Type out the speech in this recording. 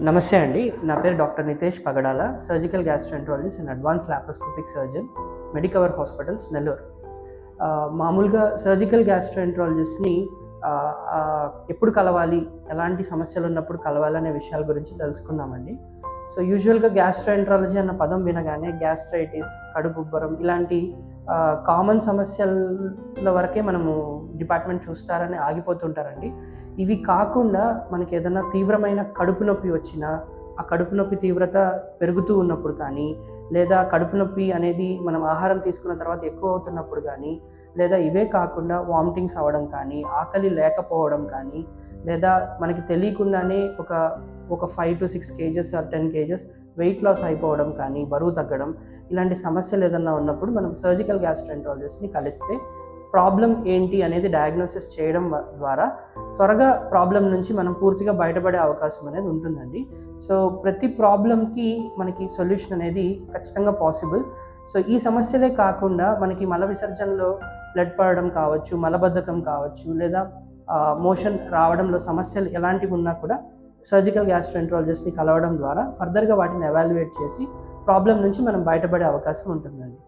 నమస్తే అండి. నా పేరు doctor Nitesh Pagadala, surgical gastroenterologist and advance laparoscopic surgeon, Medicover hospitals, Nellore. మామూలుగా సర్జికల్ గ్యాస్ట్రోఎంట్రాలజిస్ట్ని ఎప్పుడు కలవాలి, ఎలాంటి సమస్యలు ఉన్నప్పుడు కలవాలి అనే విషయాల గురించి తెలుసుకుందామండి. సో యూజువల్గా గ్యాస్ట్రోఎంట్రాలజీ అన్న పదం వినగానే గ్యాస్ట్రైటిస్, కడుపుబ్బరం ఇలాంటి కామన్ సమస్యల వరకే మనము డిపార్ట్మెంట్ చూస్తారని ఆగిపోతుంటారండి. ఇవి కాకుండా మనకి ఏదైనా తీవ్రమైన కడుపు నొప్పి వచ్చినా, ఆ కడుపు నొప్పి తీవ్రత పెరుగుతూ ఉన్నప్పుడు కానీ, లేదా కడుపు నొప్పి అనేది మనం ఆహారం తీసుకున్న తర్వాత ఎక్కువ అవుతున్నప్పుడు కానీ, లేదా ఇవే కాకుండా వామిటింగ్స్ అవ్వడం కానీ, ఆకలి లేకపోవడం కానీ, లేదా మనకి తెలియకుండానే ఒక 5 to 6 kgs or 10 kgs weight loss అయిపోవడం కానీ, బరువు తగ్గడం, ఇలాంటి సమస్యలు ఏదన్నా ఉన్నప్పుడు మనం సర్జికల్ గ్యాస్ట్రోఎంట్రాలజిస్ట్ని కలిస్తే ప్రాబ్లం ఏంటి అనేది డయాగ్నోసిస్ చేయడం ద్వారా త్వరగా ప్రాబ్లం నుంచి మనం పూర్తిగా బయటపడే అవకాశం అనేది ఉంటుందండి. సో ప్రతి ప్రాబ్లంకి మనకి సొల్యూషన్ అనేది ఖచ్చితంగా పాసిబుల్. సో ఈ సమస్యలే కాకుండా మనకి మల విసర్జనలో బ్లడ్ పడడం కావచ్చు, మలబద్ధకం కావచ్చు, లేదా మోషన్ రావడంలో సమస్యలు ఎలాంటివి ఉన్నా కూడా సర్జికల్ గ్యాస్ట్రోఎంట్రాలజిస్ట్ని కలవడం ద్వారా ఫర్దర్గా వాటిని ఎవాల్యుయేట్ చేసి ప్రాబ్లం నుంచి మనం బయటపడే అవకాశం ఉంటుందండి.